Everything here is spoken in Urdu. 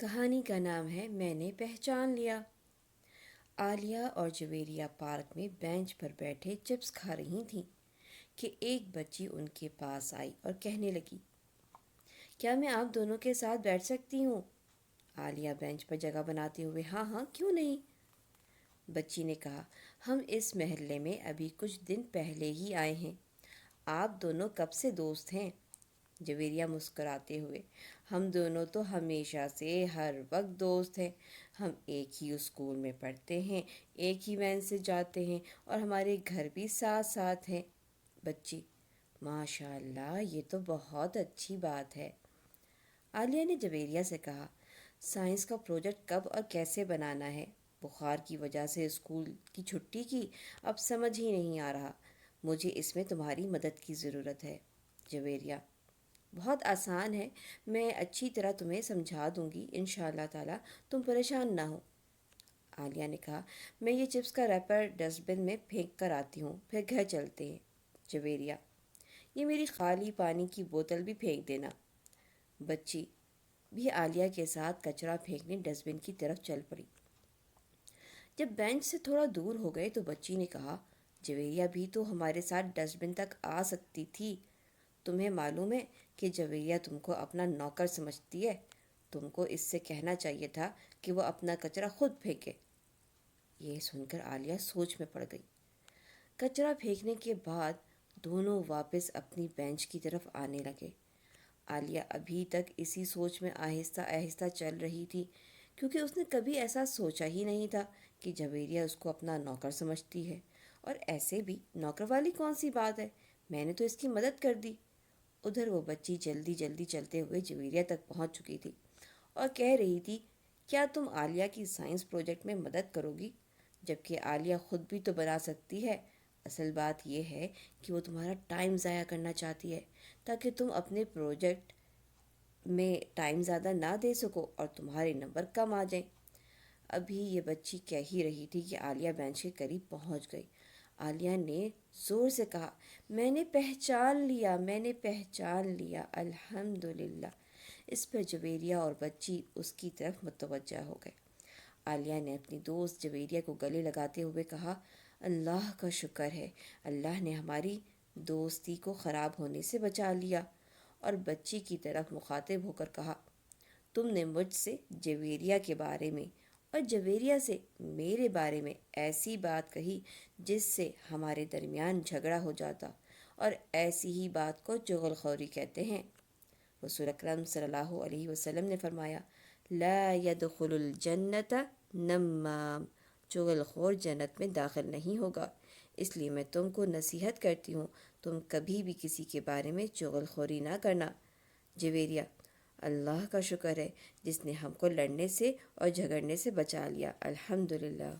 کہانی کا نام ہے میں نے پہچان لیا۔ عالیہ اور جویریہ پارک میں بینچ پر بیٹھے چپس کھا رہی تھیں کہ ایک بچی ان کے پاس آئی اور کہنے لگی، کیا میں آپ دونوں کے ساتھ بیٹھ سکتی ہوں؟ عالیہ بینچ پر جگہ بناتے ہوئے ہاں ہاں کیوں نہیں؟ بچی نے کہا، ہم اس محلے میں ابھی کچھ دن پہلے ہی آئے ہیں، آپ دونوں کب سے دوست ہیں؟ جویریہ مسکراتے ہوئے، ہم دونوں تو ہمیشہ سے ہر وقت دوست ہیں، ہم ایک ہی اسکول میں پڑھتے ہیں، ایک ہی وین سے جاتے ہیں اور ہمارے گھر بھی ساتھ ساتھ ہیں۔ بچی، ماشاء اللہ، یہ تو بہت اچھی بات ہے۔ عالیہ نے جویریہ سے کہا، سائنس کا پروجیکٹ کب اور کیسے بنانا ہے؟ بخار کی وجہ سے اسکول کی چھٹی کی، اب سمجھ ہی نہیں آ رہا، مجھے اس میں تمہاری مدد کی ضرورت ہے۔ جویریہ، بہت آسان ہے، میں اچھی طرح تمہیں سمجھا دوں گی، انشاءاللہ تعالی تم پریشان نہ ہو۔ عالیہ نے کہا، میں یہ چپس کا ریپر ڈسٹ بن میں پھینک کر آتی ہوں، پھر گھر چلتے ہیں۔ جویریہ، یہ میری خالی پانی کی بوتل بھی پھینک دینا۔ بچی بھی عالیہ کے ساتھ کچرا پھینکنے ڈسٹ بن کی طرف چل پڑی۔ جب بینچ سے تھوڑا دور ہو گئے تو بچی نے کہا، جویریہ بھی تو ہمارے ساتھ ڈسٹ بن تک آ سکتی تھی، تمہیں معلوم ہے کہ جویریہ تم کو اپنا نوکر سمجھتی ہے، تم کو اس سے کہنا چاہیے تھا کہ وہ اپنا کچرا خود پھینکے۔ یہ سن کر عالیہ سوچ میں پڑ گئی۔ کچرا پھینکنے کے بعد دونوں واپس اپنی بینچ کی طرف آنے لگے۔ عالیہ ابھی تک اسی سوچ میں آہستہ آہستہ چل رہی تھی، کیونکہ اس نے کبھی ایسا سوچا ہی نہیں تھا کہ جویریہ اس کو اپنا نوکر سمجھتی ہے، اور ایسے بھی نوکر والی کون سی بات ہے، میں نے تو اس کی مدد کر دی۔ ادھر وہ بچی جلدی جلدی چلتے ہوئے جویریہ تک پہنچ چکی تھی اور کہہ رہی تھی، کیا تم عالیہ کی سائنس پروجیکٹ میں مدد کرو گی؟ جبکہ عالیہ خود بھی تو بنا سکتی ہے، اصل بات یہ ہے کہ وہ تمہارا ٹائم ضائع کرنا چاہتی ہے تاکہ تم اپنے پروجیکٹ میں ٹائم زیادہ نہ دے سکو اور تمہارے نمبر کم آ جائیں۔ ابھی یہ بچی کہہ ہی رہی تھی کہ عالیہ بینچ کے قریب پہنچ گئی۔ عالیہ نے زور سے کہا، میں نے پہچان لیا، میں نے پہچان لیا، الحمدللہ۔ اس پر جویریہ اور بچی اس کی طرف متوجہ ہو گئے۔ عالیہ نے اپنی دوست جویریہ کو گلے لگاتے ہوئے کہا، اللہ کا شکر ہے، اللہ نے ہماری دوستی کو خراب ہونے سے بچا لیا۔ اور بچی کی طرف مخاطب ہو کر کہا، تم نے مجھ سے جویریہ کے بارے میں اور جویریہ سے میرے بارے میں ایسی بات کہی جس سے ہمارے درمیان جھگڑا ہو جاتا، اور ایسی ہی بات کو چغل خوری کہتے ہیں۔ رسول اکرم صلی اللہ علیہ وسلم نے فرمایا، لا يدخل الجنت نمام، چغل خور جنت میں داخل نہیں ہوگا۔ اس لیے میں تم کو نصیحت کرتی ہوں، تم کبھی بھی کسی کے بارے میں چغل خوری نہ کرنا۔ جویریہ، اللہ کا شکر ہے جس نے ہم کو لڑنے سے اور جھگڑنے سے بچا لیا، الحمدللہ۔